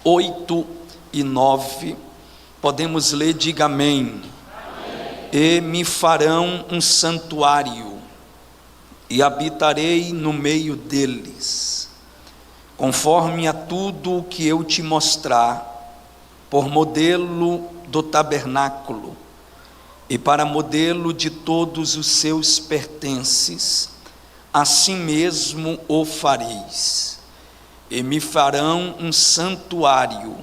8 e 9, podemos ler, diga amém. E me farão um santuário, e habitarei no meio deles, conforme a tudo o que eu te mostrar, por modelo do tabernáculo, e para modelo de todos os seus pertences, assim mesmo o fareis. E me farão um santuário,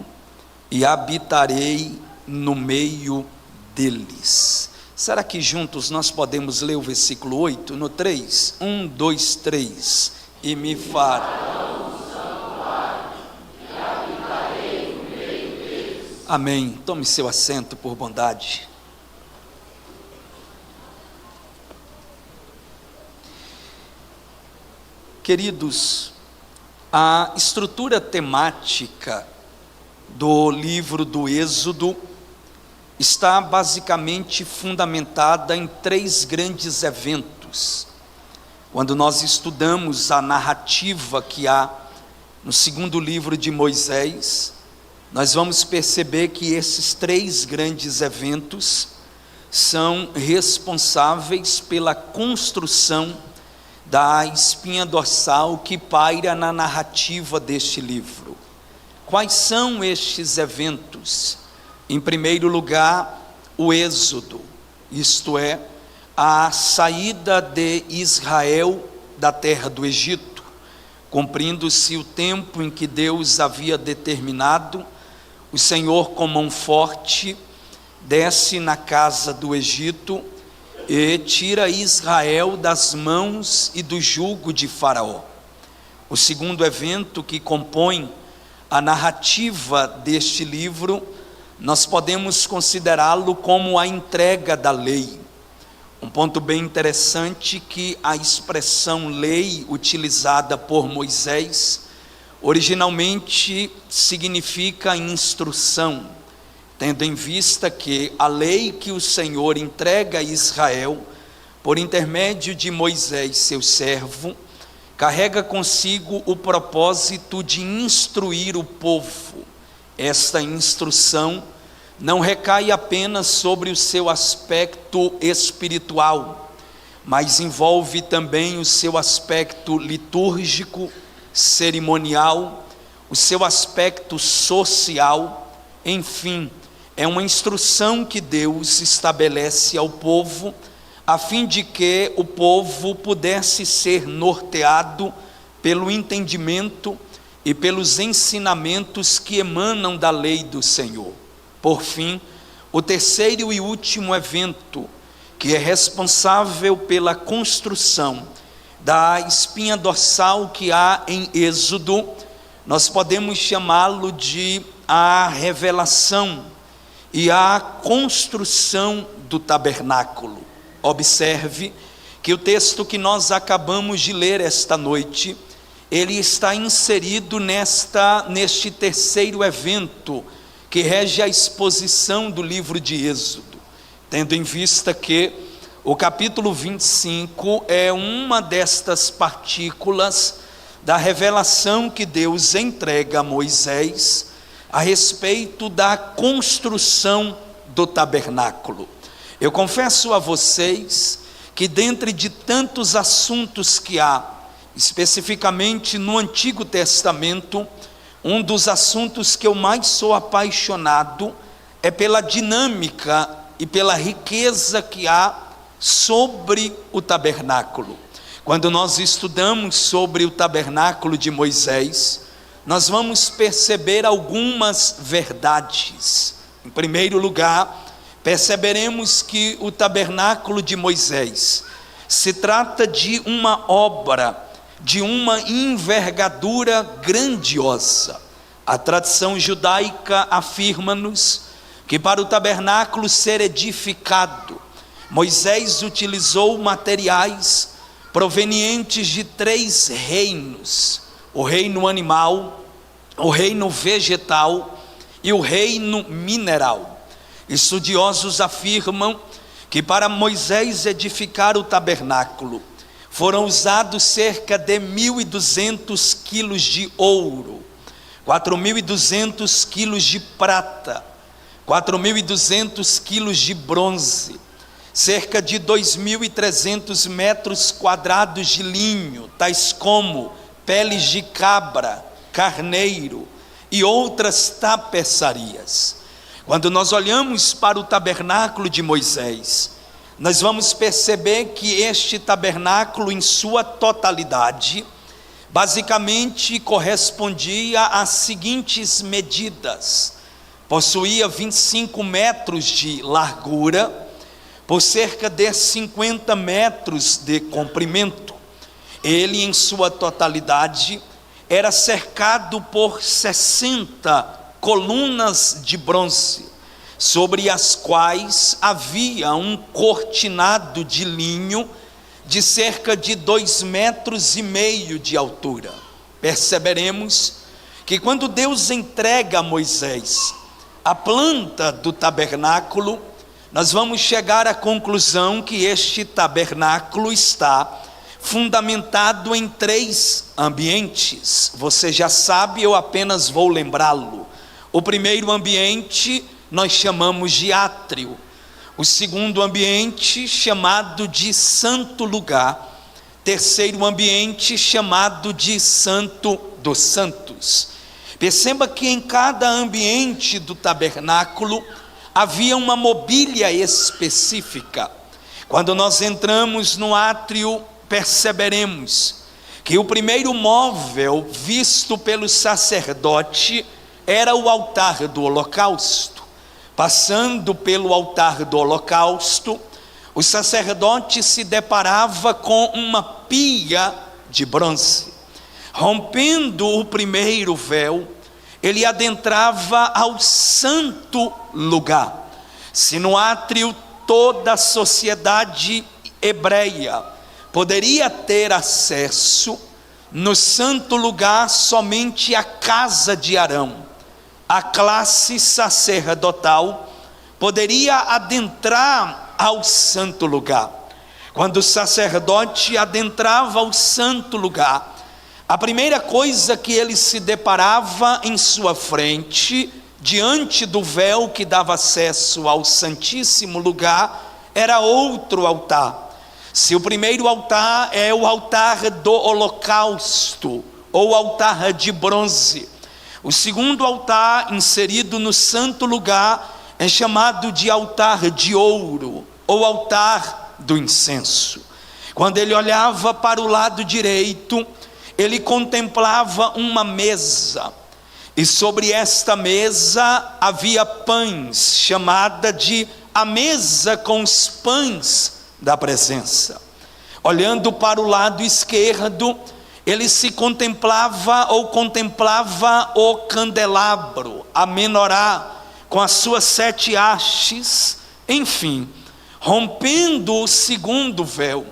e habitarei no meio deles. Será que juntos nós podemos ler o versículo 8 no 3? 1, 2, 3. E me farão um santuário, e habitarei no meio deles. Amém. Tome seu assento por bondade. Queridos, a estrutura temática do livro do Êxodo está basicamente fundamentada em 3 grandes eventos. Quando nós estudamos a narrativa que há no 2º livro de Moisés, nós vamos perceber que esses 3 grandes eventos são responsáveis pela construção da espinha dorsal que paira na narrativa deste livro. Quais são estes eventos? Em primeiro lugar, o Êxodo, isto é, a saída de Israel da terra do Egito, cumprindo-se o tempo em que Deus havia determinado. O Senhor, com mão forte, desce na casa do Egito e tira Israel das mãos e do jugo de Faraó. O segundo evento que compõe a narrativa deste livro, nós podemos considerá-lo como a entrega da lei. Um ponto bem interessante que a expressão lei utilizada por Moisés originalmente significa instrução, tendo em vista que a lei que o Senhor entrega a Israel por intermédio de Moisés, seu servo, carrega consigo o propósito de instruir o povo. Esta instrução não recai apenas sobre o seu aspecto espiritual, mas envolve também o seu aspecto litúrgico, cerimonial, o seu aspecto social, enfim, é uma instrução que Deus estabelece ao povo, a fim de que o povo pudesse ser norteado pelo entendimento e pelos ensinamentos que emanam da lei do Senhor. Por fim, o terceiro e último evento, que é responsável pela construção da espinha dorsal que há em Êxodo, nós podemos chamá-lo de a revelação e a construção do tabernáculo. Observe que o texto que nós acabamos de ler esta noite, ele está inserido neste terceiro evento que rege a exposição do livro de Êxodo, tendo em vista que o capítulo 25 é uma destas partículas da revelação que Deus entrega a Moisés a respeito da construção do tabernáculo. Eu confesso a vocês que dentre de tantos assuntos que há, especificamente no Antigo Testamento, um dos assuntos que eu mais sou apaixonado é pela dinâmica e pela riqueza que há sobre o tabernáculo. Quando nós estudamos sobre o tabernáculo de Moisés, nós vamos perceber algumas verdades. Em primeiro lugar, perceberemos que o tabernáculo de Moisés se trata de uma obra de uma envergadura grandiosa. A tradição judaica afirma-nos que para o tabernáculo ser edificado, Moisés utilizou materiais provenientes de 3 reinos: o reino animal, o reino vegetal e o reino mineral. Estudiosos afirmam que para Moisés edificar o tabernáculo foram usados cerca de 1.200 quilos de ouro, 4.200 quilos de prata, 4.200 quilos de bronze, cerca de 2.300 metros quadrados de linho, tais como peles de cabra, carneiro e outras tapeçarias. Quando nós olhamos para o tabernáculo de Moisés, nós vamos perceber que este tabernáculo em sua totalidade, basicamente correspondia às seguintes medidas: possuía 25 metros de largura, por cerca de 50 metros de comprimento. Ele em sua totalidade era cercado por 60 colunas de bronze, sobre as quais havia um cortinado de linho de cerca de 2,5 metros de altura. Perceberemos que quando Deus entrega a Moisés a planta do tabernáculo, nós vamos chegar à conclusão que este tabernáculo está fundamentado em 3 ambientes. Você já sabe, eu apenas vou lembrá-lo. O primeiro ambiente nós chamamos de átrio, o segundo ambiente chamado de santo lugar, terceiro ambiente chamado de santo dos santos. Perceba que em cada ambiente do tabernáculo havia uma mobília específica. Quando nós entramos no átrio, perceberemos que o primeiro móvel visto pelo sacerdote era o altar do holocausto. Passando pelo altar do holocausto, o sacerdote se deparava com uma pia de bronze. Rompendo o primeiro véu, ele adentrava ao santo lugar. Se no átrio toda a sociedade hebreia poderia ter acesso, no santo lugar somente a casa de Arão, a classe sacerdotal, poderia adentrar ao santo lugar. Quando o sacerdote adentrava ao santo lugar, a primeira coisa que ele se deparava em sua frente, diante do véu que dava acesso ao santíssimo lugar, era outro altar. Se o primeiro altar é o altar do holocausto, ou altar de bronze, o segundo altar inserido no santo lugar é chamado de altar de ouro, ou altar do incenso. Quando ele olhava para o lado direito, ele contemplava uma mesa, e sobre esta mesa havia pães, chamada de a mesa com os pães da presença. Olhando para o lado esquerdo, ele se contemplava o candelabro, a menorá, com as suas 7 hastes. Enfim, rompendo o segundo véu,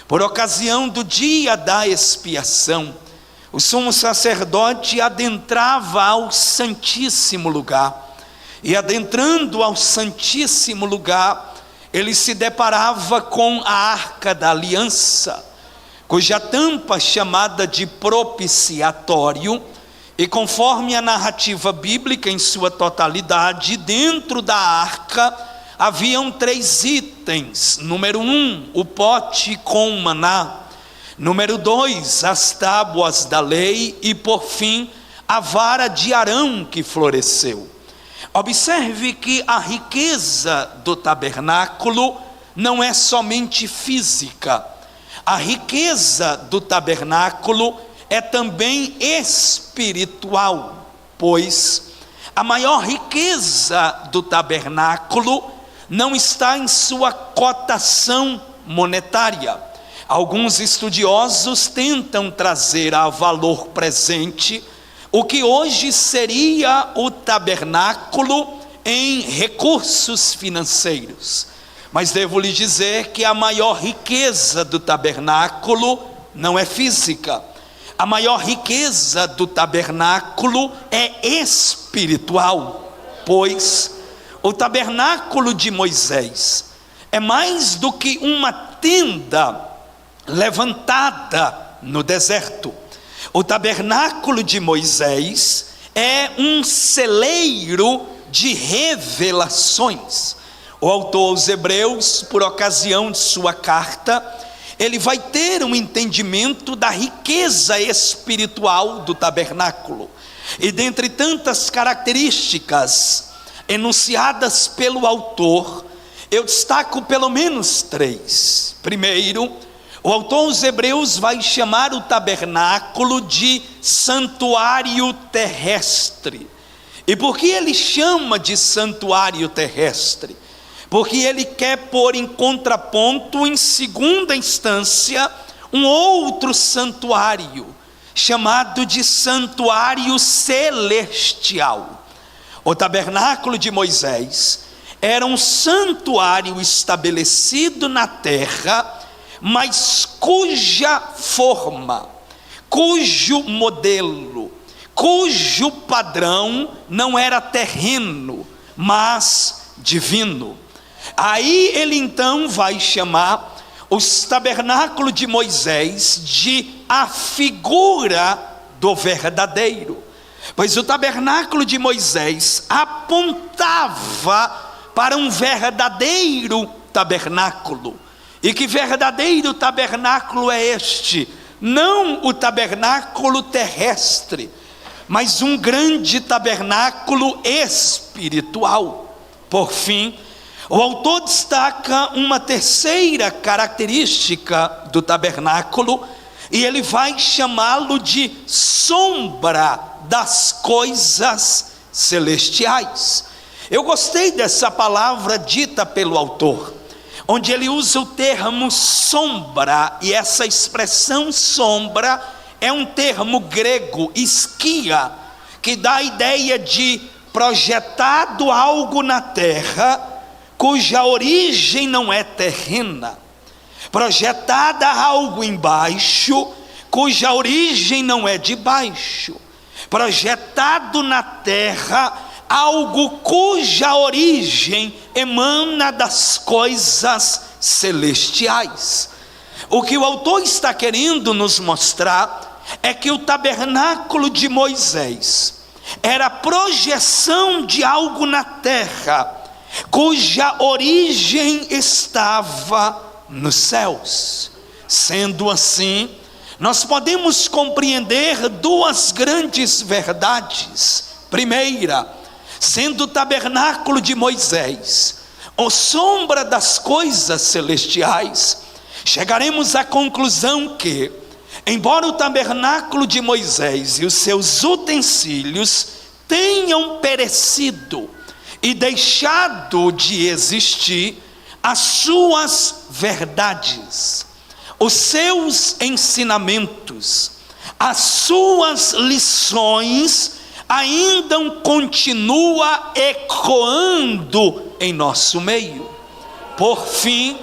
por ocasião do dia da expiação, o sumo sacerdote adentrava ao santíssimo lugar, e adentrando ao santíssimo lugar, ele se deparava com a arca da aliança, cuja tampa chamada de propiciatório, e conforme a narrativa bíblica em sua totalidade, dentro da arca haviam 3 itens. Número 1, o pote com maná. Número 2, as tábuas da lei. E por fim, a vara de Arão que floresceu. Observe que a riqueza do tabernáculo não é somente física. A riqueza do tabernáculo é também espiritual, pois a maior riqueza do tabernáculo não está em sua cotação monetária. Alguns estudiosos tentam trazer a valor presente o que hoje seria o tabernáculo em recursos financeiros. Mas devo lhe dizer que a maior riqueza do tabernáculo não é física. A maior riqueza do tabernáculo é espiritual, pois o tabernáculo de Moisés é mais do que uma tenda levantada no deserto. O tabernáculo de Moisés é um celeiro de revelações. O autor aos Hebreus, por ocasião de sua carta, ele vai ter um entendimento da riqueza espiritual do tabernáculo. E dentre tantas características enunciadas pelo autor, eu destaco pelo menos 3. Primeiro, o autor aos Hebreus vai chamar o tabernáculo de santuário terrestre. E por que ele chama de santuário terrestre? Porque ele quer pôr em contraponto, em segunda instância, um outro santuário, chamado de santuário celestial. O tabernáculo de Moisés era um santuário estabelecido na terra, mas cuja forma, cujo modelo, cujo padrão não era terreno, mas divino. Aí ele então vai chamar os tabernáculos de Moisés de a figura do verdadeiro, pois o tabernáculo de Moisés apontava para um verdadeiro tabernáculo. E que verdadeiro tabernáculo é este? Não o tabernáculo terrestre, mas um grande tabernáculo espiritual. Por fim, o autor destaca uma terceira característica do tabernáculo, e ele vai chamá-lo de sombra das coisas celestiais. Eu gostei dessa palavra dita pelo autor, onde ele usa o termo sombra, e essa expressão sombra é um termo grego, esquia, que dá a ideia de projetado algo na terra, cuja origem não é terrena, projetada algo embaixo, cuja origem não é de baixo, projetado na terra, algo cuja origem emana das coisas celestiais. O que o autor está querendo nos mostrar é que o tabernáculo de Moisés era a projeção de algo na terra, cuja origem estava nos céus. Sendo assim, nós podemos compreender duas grandes verdades. Primeira, sendo o tabernáculo de Moisés a sombra das coisas celestiais, chegaremos à conclusão que, embora o tabernáculo de Moisés e os seus utensílios tenham perecido e deixado de existir, as suas verdades, os seus ensinamentos, as suas lições ainda continua ecoando em nosso meio. Por fim,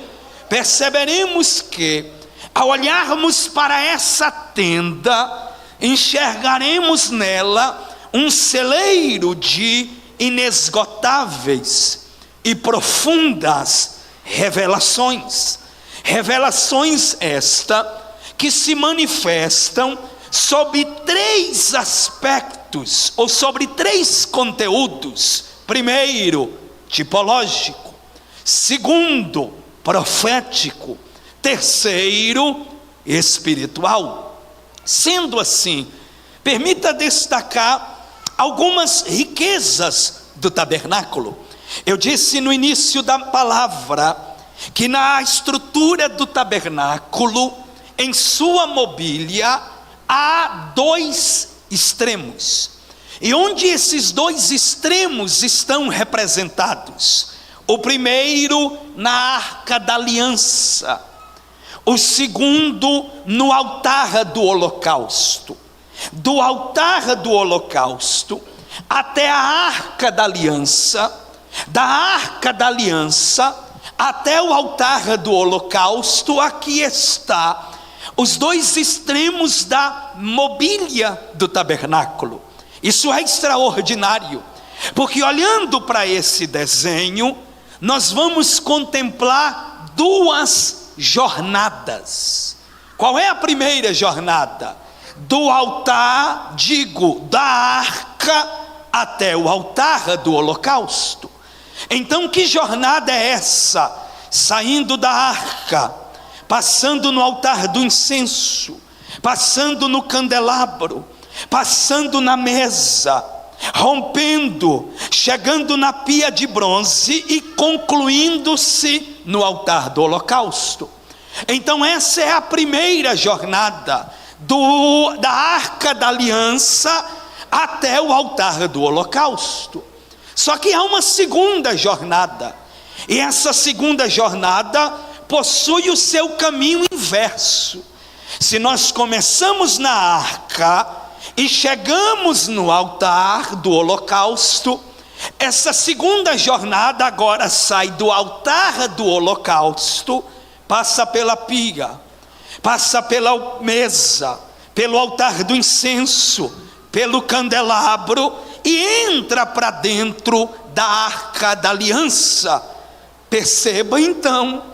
perceberemos que, ao olharmos para essa tenda, enxergaremos nela um celeiro de inesgotáveis e profundas revelações. Revelações esta que se manifestam sob 3 aspectos, ou sobre 3 conteúdos. Primeiro, tipológico. Segundo, profético. Terceiro, espiritual. Sendo assim, permita destacar algumas riquezas do tabernáculo. Eu disse no início da palavra que na estrutura do tabernáculo, em sua mobília, há 2 extremos. E onde esses 2 extremos estão representados? O primeiro na Arca da Aliança, o segundo no altar do holocausto. Do altar do holocausto até a Arca da Aliança, da Arca da Aliança até o altar do holocausto, aqui está os 2 extremos da mobília do tabernáculo. Isso é extraordinário, porque olhando para esse desenho, nós vamos contemplar 2 jornadas. Qual é a primeira jornada? do altar, da arca até o altar do holocausto. Então, que jornada é essa? Saindo da arca, passando no altar do incenso, passando no candelabro, passando na mesa, rompendo, chegando na pia de bronze e concluindo-se no altar do holocausto. Então essa é a primeira jornada da arca da aliança até o altar do holocausto. Só que há uma segunda jornada, e essa segunda jornada possui o seu caminho inverso. Se nós começamos na arca e chegamos no altar do holocausto, essa segunda jornada agora sai do altar do holocausto, passa pela pia, passa pela mesa, pelo altar do incenso, pelo candelabro e entra para dentro da arca da aliança. Perceba então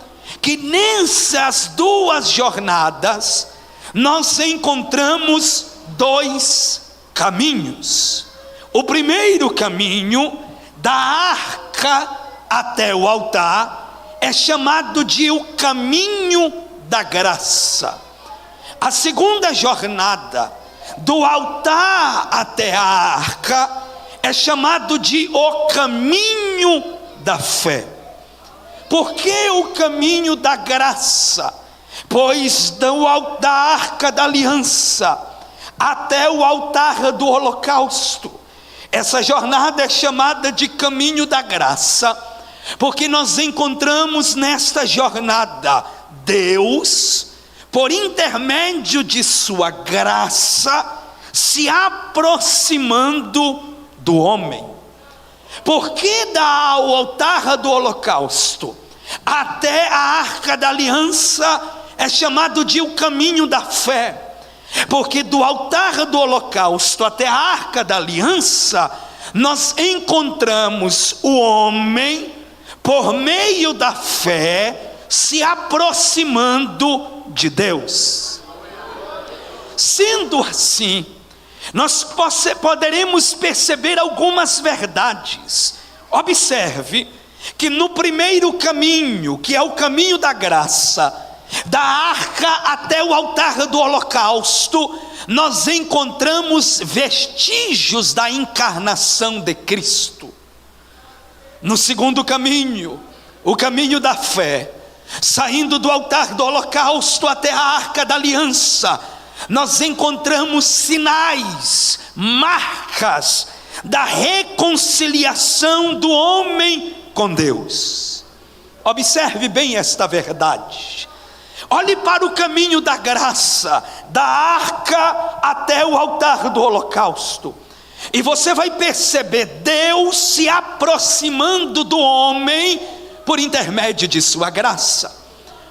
que nessas duas jornadas nós encontramos dois caminhos. O primeiro caminho, da arca até o altar, é chamado de o caminho da graça. A segunda jornada, do altar até a arca, é chamado de o caminho da fé. Por que o caminho da graça? Pois da arca da aliança até o altar do holocausto, essa jornada é chamada de caminho da graça, porque nós encontramos nesta jornada Deus, por intermédio de sua graça, se aproximando do homem. Porque do altar do holocausto até a arca da aliança é chamado de o caminho da fé? Porque do altar do holocausto até a arca da aliança, nós encontramos o homem, por meio da fé, se aproximando de Deus. Sendo assim, nós poderemos perceber algumas verdades. Observe que no primeiro caminho, que é o caminho da graça, da arca até o altar do holocausto, nós encontramos vestígios da encarnação de Cristo. No segundo caminho, o caminho da fé, saindo do altar do holocausto até a arca da aliança, nós encontramos sinais, marcas da reconciliação do homem com Deus. Observe bem esta verdade. Olhe para o caminho da graça, da arca até o altar do holocausto, e você vai perceber Deus se aproximando do homem por intermédio de sua graça.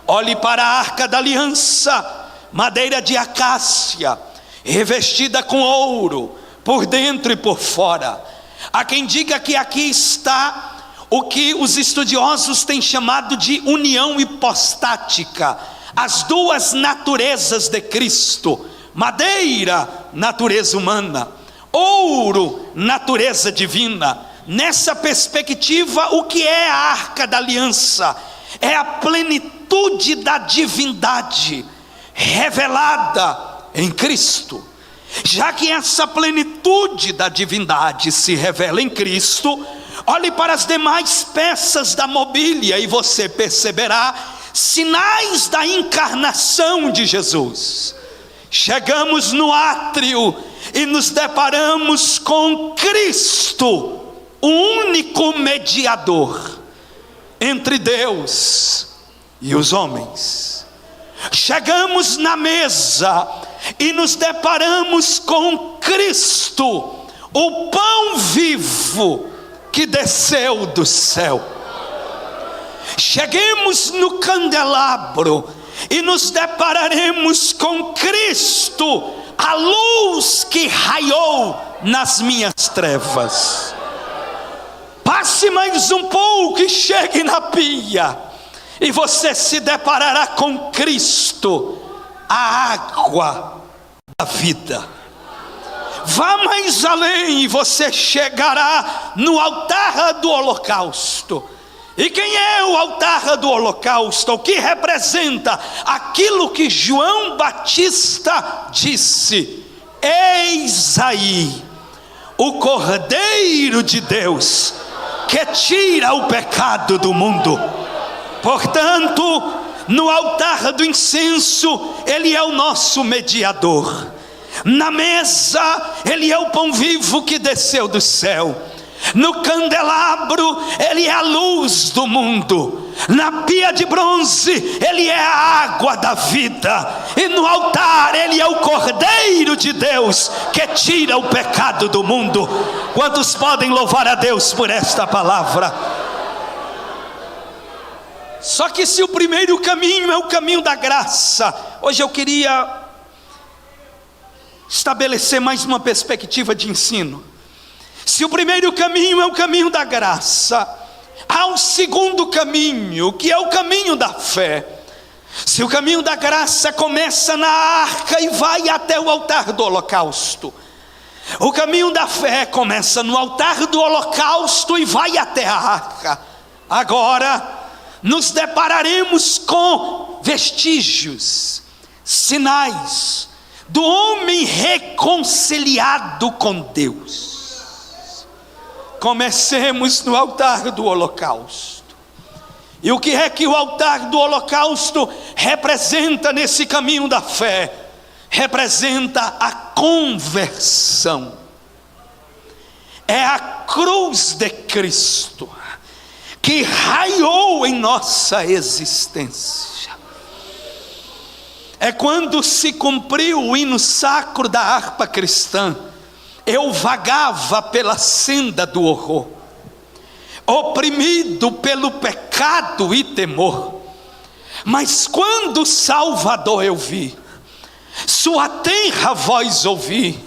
Olhe para a arca da aliança, madeira de acácia, revestida com ouro, por dentro e por fora. Há quem diga que aqui está o que os estudiosos têm chamado de união hipostática, as duas naturezas de Cristo: madeira, natureza humana; ouro, natureza divina. Nessa perspectiva, o que é a arca da aliança? É a plenitude da divindade revelada em Cristo. Já que essa plenitude da divindade se revela em Cristo, olhe para as demais peças da mobília e você perceberá sinais da encarnação de Jesus. Chegamos no átrio e nos deparamos com Cristo, o único mediador entre Deus e os homens. Chegamos na mesa e nos deparamos com Cristo, o pão vivo que desceu do céu. Cheguemos no candelabro e nos depararemos com Cristo, a luz que raiou nas minhas trevas. Passe mais um pouco e chegue na pia, e você se deparará com Cristo, a água da vida. Vá mais além e você chegará no altar do holocausto. E quem é o altar do holocausto? O que representa? Aquilo que João Batista disse: eis aí o Cordeiro de Deus que tira o pecado do mundo. Portanto, no altar do incenso, ele é o nosso mediador. Na mesa, ele é o pão vivo que desceu do céu. No candelabro, ele é a luz do mundo. Na pia de bronze, ele é a água da vida. E no altar, ele é o Cordeiro de Deus que tira o pecado do mundo. Quantos podem louvar a Deus por esta palavra? Só que se o primeiro caminho é o caminho da graça, hoje eu queria estabelecer mais uma perspectiva de ensino. Se o primeiro caminho é o caminho da graça, há um segundo caminho, que é o caminho da fé. Se o caminho da graça começa na arca e vai até o altar do holocausto, o caminho da fé começa no altar do holocausto e vai até a arca. Agora nos depararemos com vestígios, sinais do homem reconciliado com Deus. Comecemos no altar do holocausto. E o que é que o altar do holocausto representa nesse caminho da fé? Representa a conversão. É a cruz de Cristo que raiou em nossa existência. É quando se cumpriu o hino sacro da harpa cristã. Eu vagava pela senda do horror, oprimido pelo pecado e temor. Mas quando Salvador eu vi, sua tenra voz ouvi,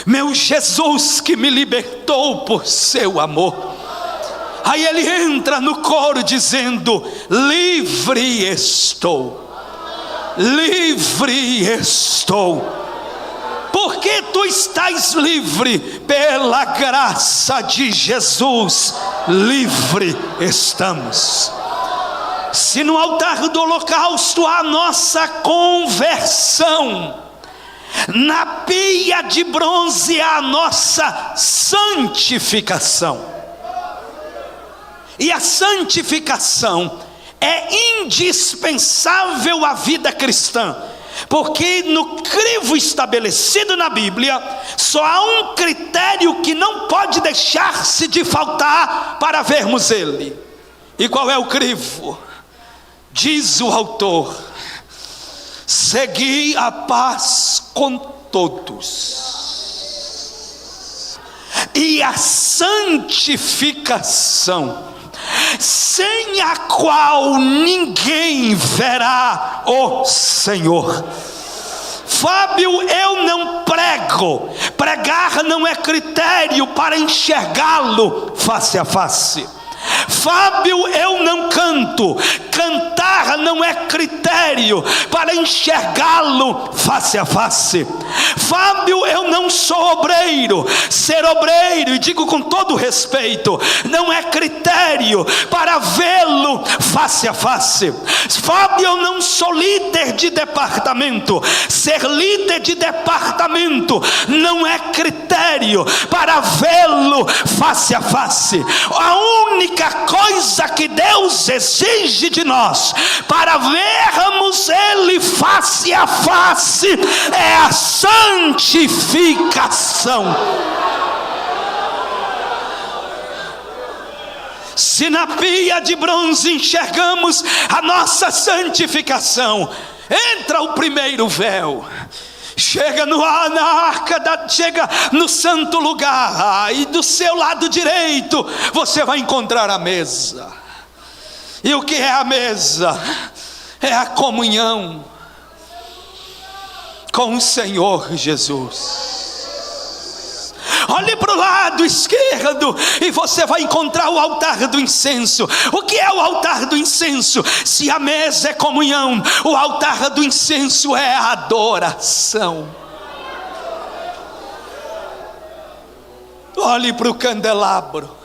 meu Jesus que me libertou por seu amor. Aí ele entra no coro dizendo: livre estou. Livre estou. Porque tu estás livre? Pela graça de Jesus, livre estamos. Se no altar do holocausto há a nossa conversão, na pia de bronze há a nossa santificação. E a santificação é indispensável à vida cristã, porque no crivo estabelecido na Bíblia, só há um critério que não pode deixar-se de faltar para vermos ele. E qual é o crivo? Diz o autor: segui a paz com todos e a santificação, sem a qual ninguém verá o Senhor. Fábio, eu não prego. Pregar não é critério para enxergá-lo face a face. Fábio, eu não canto. Cantar não é critério para enxergá-lo face a face. Fábio, eu não sou obreiro. Ser obreiro, e digo com todo respeito, não é critério para vê-lo face a face. Fábio, eu não sou líder de departamento. Ser líder de departamento não é critério para vê-lo face a face. A única coisa que Deus exige de nós para vermos ele face a face é a santificação. Se na pia de bronze enxergamos a nossa santificação, entra o primeiro véu, chega na arca, chega no santo lugar, e do seu lado direito você vai encontrar a mesa. E o que é a mesa? É a comunhão com o Senhor Jesus. Olhe para o lado esquerdo e você vai encontrar o altar do incenso. O que é o altar do incenso? Se a mesa é comunhão, o altar do incenso é a adoração. olhe para o candelabro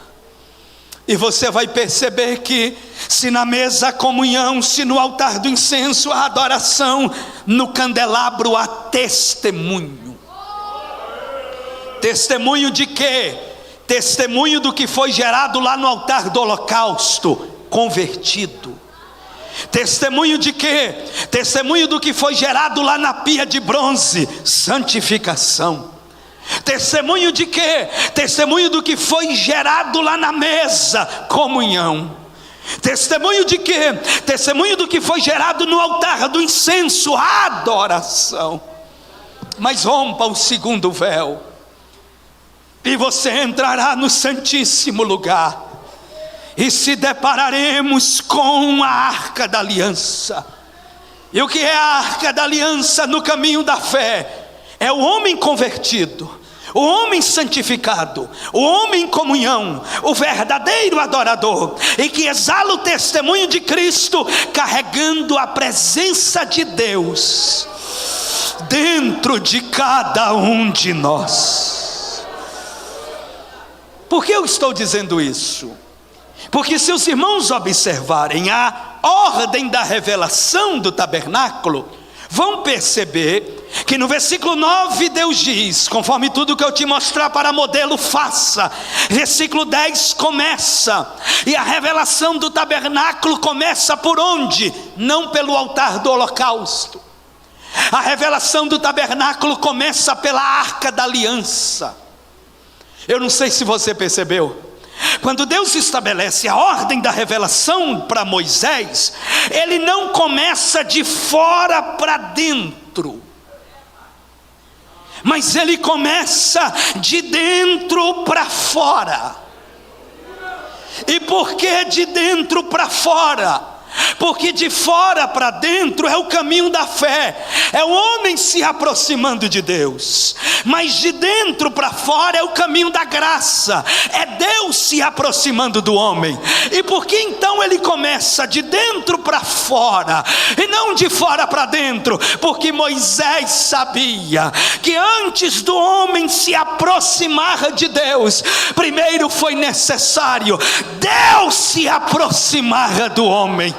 e você vai perceber que, se na mesa a comunhão, se no altar do incenso a adoração, no candelabro há testemunho. Testemunho de quê? Testemunho do que foi gerado lá no altar do holocausto, convertido. Testemunho de quê? Testemunho do que foi gerado lá na pia de bronze, santificação. Testemunho de quê? Testemunho do que foi gerado lá na mesa, comunhão. Testemunho de quê? Testemunho do que foi gerado no altar do incenso, adoração. Mas rompa o segundo véu, e você entrará no santíssimo lugar, e se depararemos com a arca da aliança. E o que é a arca da aliança no caminho da fé? É o homem convertido, o homem santificado, o homem em comunhão, o verdadeiro adorador, e que exala o testemunho de Cristo, carregando a presença de Deus dentro de cada um de nós. Por que eu estou dizendo isso? Porque se os irmãos observarem a ordem da revelação do tabernáculo, vão perceber que no versículo 9 Deus diz: conforme tudo que eu te mostrar para modelo, faça. Versículo 10 começa, e a revelação do tabernáculo começa por onde? Não pelo altar do holocausto. A revelação do tabernáculo começa pela arca da aliança. Eu não sei se você percebeu, quando Deus estabelece a ordem da revelação para Moisés, Ele não começa de fora para dentro, mas Ele começa de dentro para fora. E por que de dentro para fora? Porque de fora para dentro é o caminho da fé, é o homem se aproximando de Deus. Mas de dentro para fora é o caminho da graça, é Deus se aproximando do homem. E por que então ele começa de dentro para fora e não de fora para dentro? Porque Moisés sabia que antes do homem se aproximar de Deus, primeiro foi necessário Deus se aproximar do homem.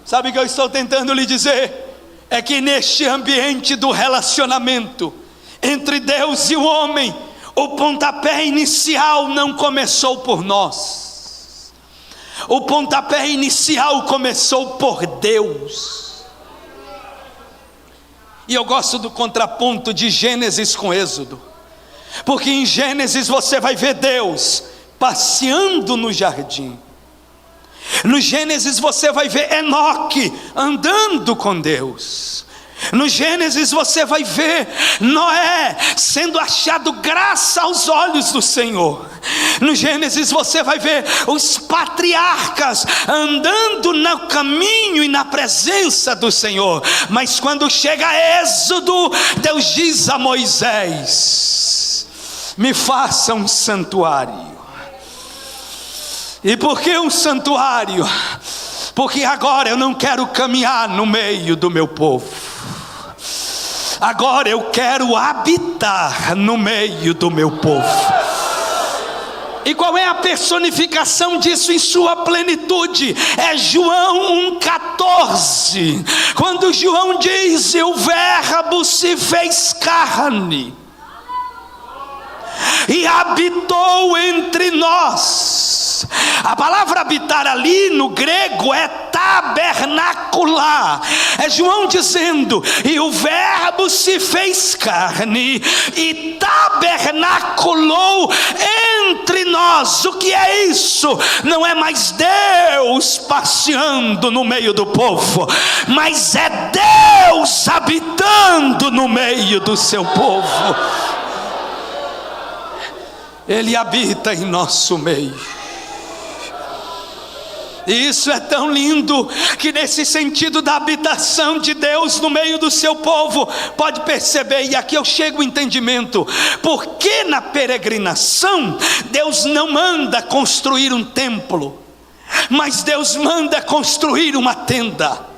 Sabe o que eu estou tentando lhe dizer? É que neste ambiente do relacionamento entre Deus e o homem, o pontapé inicial não começou por nós. O pontapé inicial começou por Deus. E eu gosto do contraponto de Gênesis com Êxodo, porque em Gênesis você vai ver Deus passeando no jardim. No Gênesis você vai ver Enoque andando com Deus. No Gênesis você vai ver Noé sendo achado graça aos olhos do Senhor. No Gênesis você vai ver os patriarcas andando no caminho e na presença do Senhor. Mas quando chega Êxodo, Deus diz a Moisés: me faça um santuário. E por que um santuário? Porque agora eu não quero caminhar no meio do meu povo, agora eu quero habitar no meio do meu povo. E qual é a personificação disso em sua plenitude? É João 1,14, quando João diz: e o verbo se fez carne e habitou entre nós. A palavra habitar ali no grego é tabernacular. É João dizendo: e o verbo se fez carne e tabernaculou entre nós. O que é isso? Não é mais Deus passeando no meio do povo, mas é Deus habitando no meio do seu povo. Ele habita em nosso meio. E isso é tão lindo, que nesse sentido da habitação de Deus no meio do seu povo, pode perceber, e aqui eu chego ao entendimento, porque na peregrinação Deus não manda construir um templo, mas Deus manda construir uma tenda.